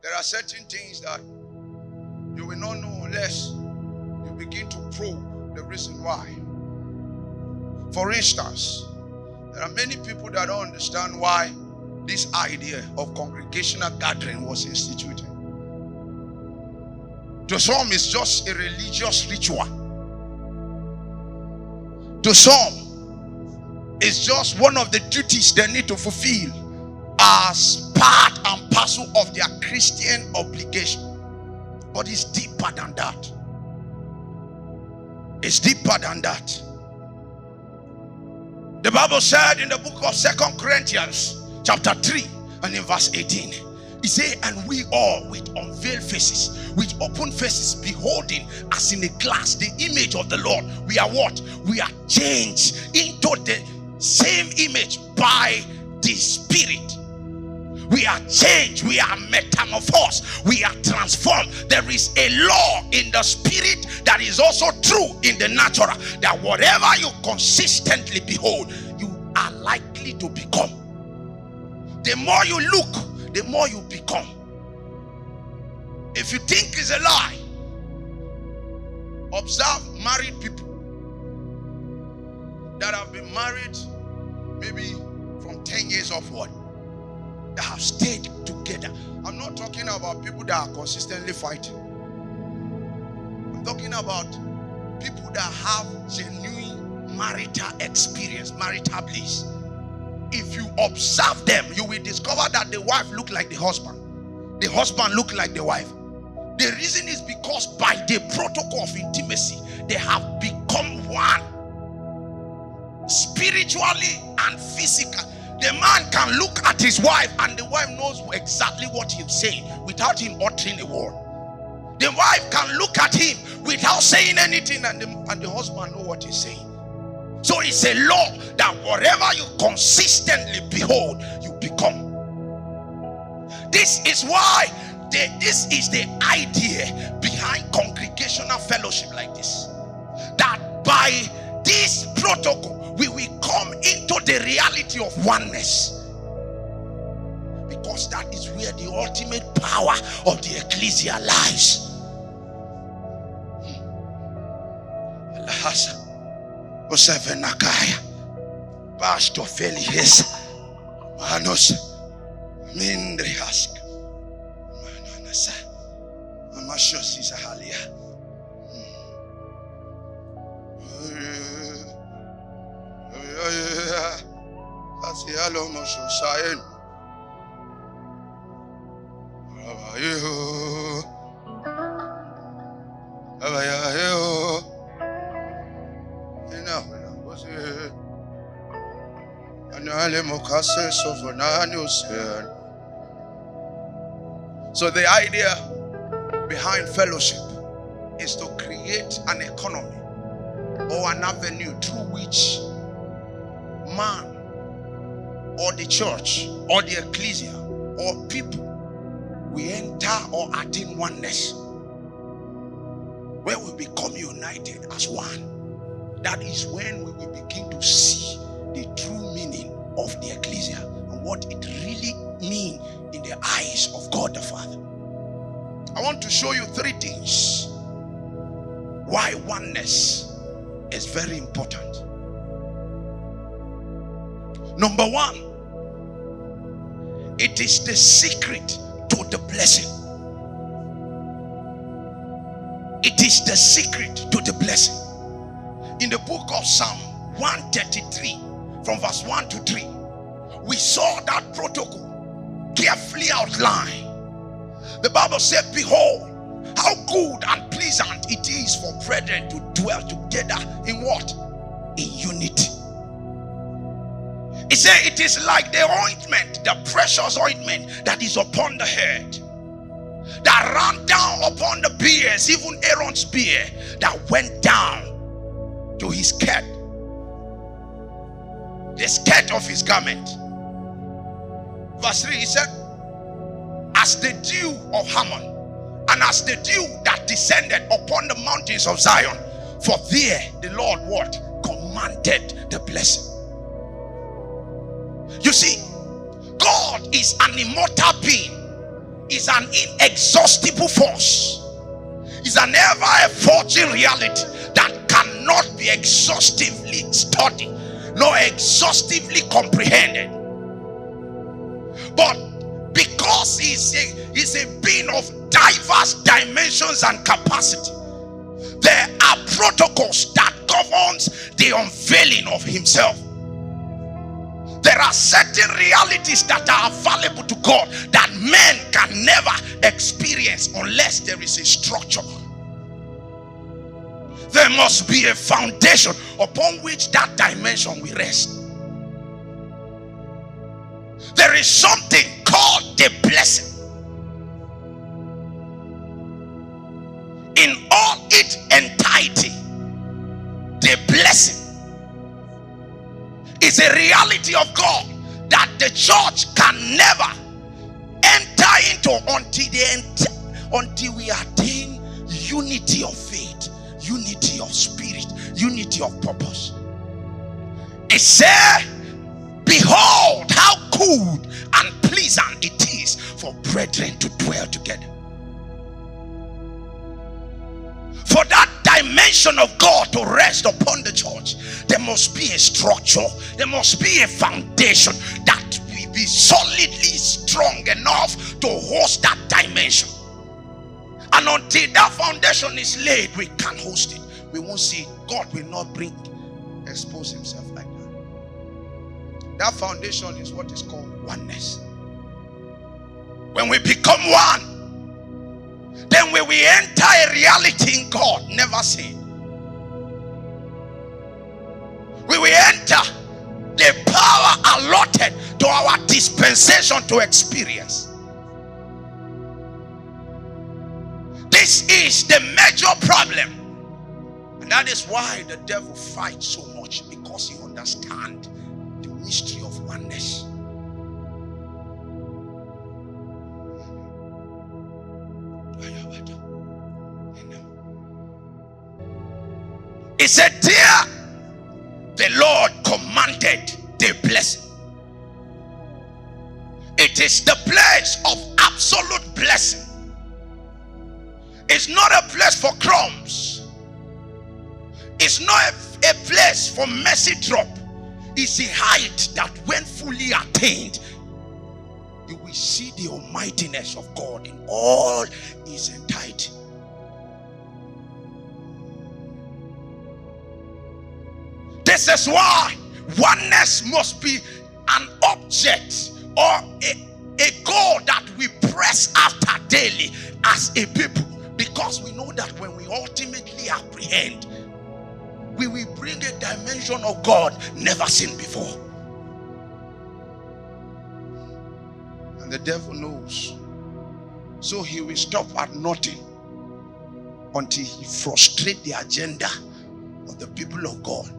There are certain things that you will not know unless you begin to probe the reason why. For instance, there are many people that don't understand why this idea of congregational gathering was instituted. To some, it's just a religious ritual. To some, it's just one of the duties they need to fulfill as part and parcel of their Christian obligation. But it's deeper than that. It's deeper than that. The Bible said in the book of 2 Corinthians chapter 3 and in verse 18, it says, and we all with unveiled faces, with open faces, beholding as in a glass the image of the Lord, we are what? We are changed into the same image by the Spirit. We are changed, we are metamorphosed, we are transformed. There is a law in the spirit that is also true in the natural, that whatever you consistently behold, you are likely to become. The more you look, the more you become. If you think it's a lie, observe married people that have been married maybe from 10 years upward, that have stayed together. I'm not talking about people that are consistently fighting. I'm talking about people that have genuine marital experience, marital bliss. If you observe them, you will discover that the wife look like the husband look like the wife. The reason is because by the protocol of intimacy, they have become one, spiritually and physically. The man can look at his wife and the wife knows exactly what he's saying without him uttering a word. The wife can look at him without saying anything and the husband knows what he's saying. So it's a law that whatever you consistently behold, you become. This is why this is the idea behind congregational fellowship like this. That by this protocol, we will come into the reality of oneness, because that is where the ultimate power of the ecclesia lies. Pastor Felix Manos Mindrihask Mananasa Amashosi Sahalia. So the idea behind fellowship is to create an economy or an avenue through which man or the church or the ecclesia or people we enter or attain oneness, where we become united as one. That is when we will begin to see the true meaning of the ecclesia and what it really means in the eyes of God the Father. I want to show you 3 things why oneness is very important. Number 1, it is the secret to the blessing. It is the secret to the blessing. In the book of Psalm 133, from verse 1 to 3, we saw that protocol carefully outlined. The Bible said, behold, how good and pleasant it is for brethren to dwell together in what? In unity. He said it is like the ointment, the precious ointment that is upon the head, that ran down upon the beards, even Aaron's beard, that went down to his skirt, the skirt of his garment. Verse 3, he said, as the dew of Hermon, and as the dew that descended upon the mountains of Zion, for there the Lord what? Commanded the blessing. You see, God is an immortal being. is an inexhaustible force. It's an ever-evolving reality that cannot be exhaustively studied nor exhaustively comprehended. But because he's a being of diverse dimensions and capacity, there are protocols that governs the unveiling of himself. There are certain realities that are available to God that men can never experience unless there is a structure. There must be a foundation upon which that dimension will rest. There is something called the blessing. In all its entirety, the blessing is a reality of God that the church can never enter into until we attain unity of faith, unity of spirit, unity of purpose. It said, behold how good and pleasant it is for brethren to dwell together. For that dimension of God to rest upon the church, there must be a structure, there must be a foundation that will be solidly strong enough to host that dimension. And until that foundation is laid, we can't host it. We won't see it. God will not expose himself like that. That foundation is what is called oneness. When we become one, then when we enter a reality in God never seen, we will enter the power allotted to our dispensation to experience. This is the major problem, and that is why the devil fights so much, because he understands the mystery of oneness. He said, there the Lord commanded the blessing. It is the place of absolute blessing. It's not a place for crumbs. It's not a place for mercy drop. It's a height that when fully attained, you will see the almightiness of God in all his entirety. This is why oneness must be an object or a goal that we press after daily as a people, because we know that when we ultimately apprehend, we will bring a dimension of God never seen before. And the devil knows, so he will stop at nothing until he frustrates the agenda of the people of God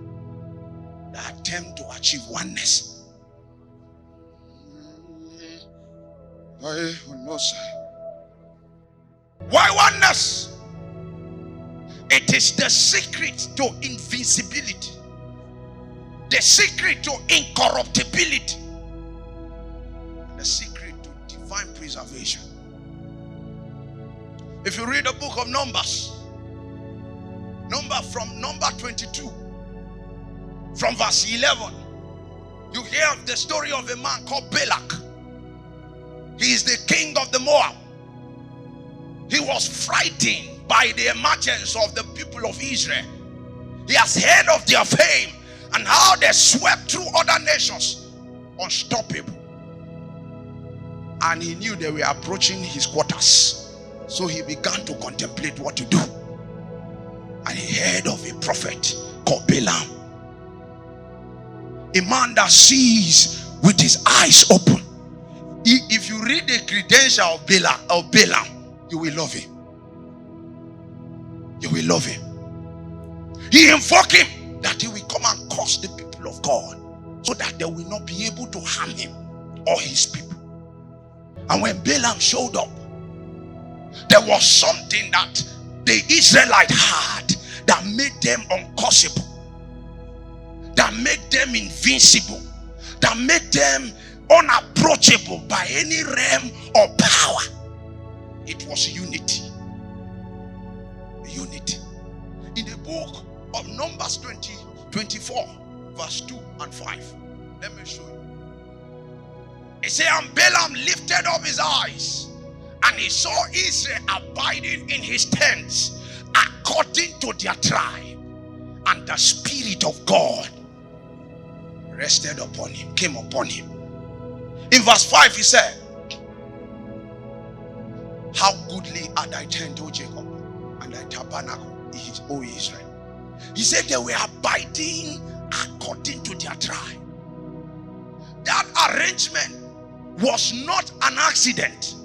that attempt to achieve oneness. Why oneness? It is the secret to invincibility, the secret to incorruptibility, and the secret to divine preservation. If you read the book of Numbers, from number 22, from verse 11, you hear of the story of a man called Balak. He is the king of the Moab. He was frightened by the emergence of the people of Israel. He has heard of their fame and how they swept through other nations unstoppable. And he knew they were approaching his quarters. So he began to contemplate what to do. And he heard of a prophet called Balaam. A man that sees with his eyes open. If you read the credential of Balaam, you will love him. You will love him. He invoked him that he will come and curse the people of God, so that they will not be able to harm him or his people. And when Balaam showed up, there was something that the Israelite had that made them uncurseable, that made them invincible, that made them unapproachable by any realm or power. It was unity. Unity. In the book of Numbers 24, verse 2 and 5. Let me show you. It says, and Balaam lifted up his eyes, and he saw Israel abiding in his tents according to their tribe, and the Spirit of God rested upon him, came upon him. In verse 5 he said, how goodly are thy tent, O Jacob, and thy tabernacle, O Israel. He said they were abiding according to their tribe. That arrangement was not an accident.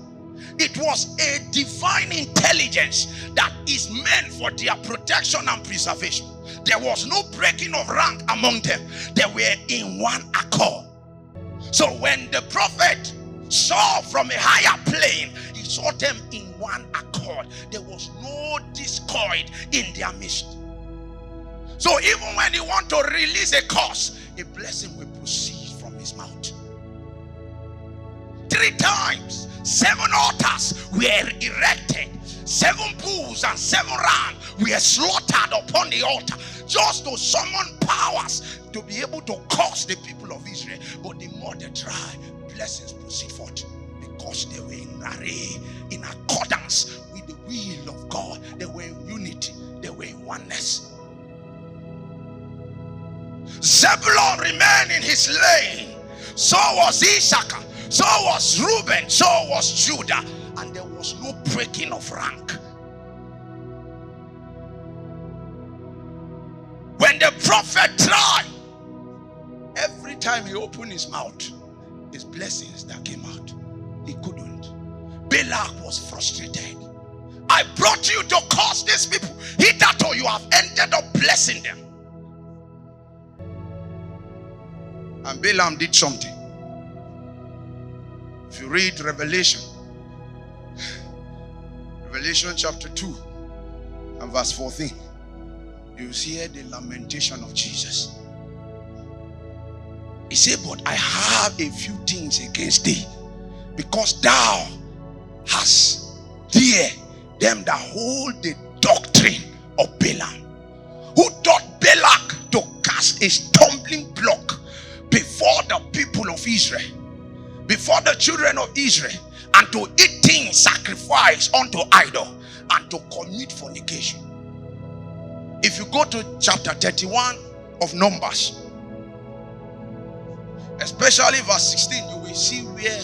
It was a divine intelligence that is meant for their protection and preservation. There was no breaking of rank among them. They were in one accord. So when the prophet saw from a higher plane, he saw them in one accord. There was no discord in their midst. So even when he wants to release a curse, a blessing will proceed from his mouth. 3 times, 7 altars were erected, 7 bulls and 7 rams were slaughtered upon the altar, just to summon powers to be able to curse the people of Israel. But the more they try, blessings proceed forth, because they were in array, in accordance with the will of God. They were in unity, they were in oneness. Zebulun remained in his lane, so was Issachar, so was Reuben, so was Judah, and there was no breaking of rank. When the prophet tried, every time he opened his mouth, his blessings that came out, he couldn't. Balak was frustrated. I brought you to curse these people. Hitherto you have ended up blessing them. And Balaam did something. If you read Revelation chapter 2 and verse 14, you hear the lamentation of Jesus. He said, but I have a few things against thee, because thou hast dear them that hold the doctrine of Balaam, who taught Balak to cast a stumbling block before the people of Israel, before the children of Israel, and to eat things sacrificed unto idol, and to commit fornication. If you go to chapter 31 of Numbers, especially verse 16, you will see where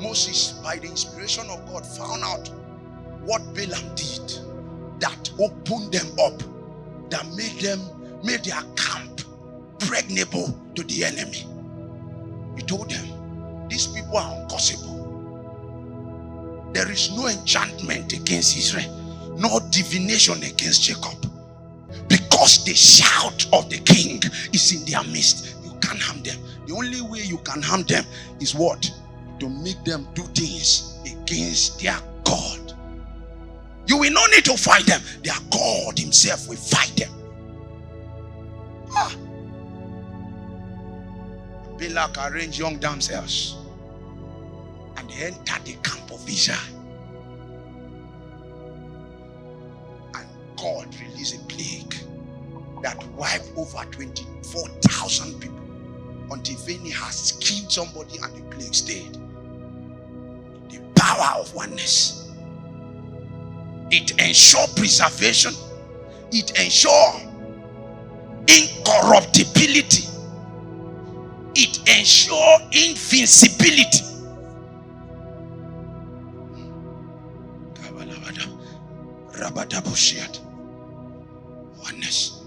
Moses, by the inspiration of God, found out what Balaam did that opened them up, that made their camp pregnable to the enemy. He told them, these people are uncurseable. There is no enchantment against Israel, nor divination against Jacob, because the shout of the king is in their midst. You can't harm them. The only way you can harm them is what? To make them do things against their God. You will not need to fight them. Their God himself will fight them. Balak arranged young damsels, and they entered the camp of Israel. And God released a plague that wiped over 24,000 people, until Phinehas killed somebody and the plague stayed. The power of oneness. It ensures preservation. It ensures incorruptibility. It ensures invincibility. Oneness.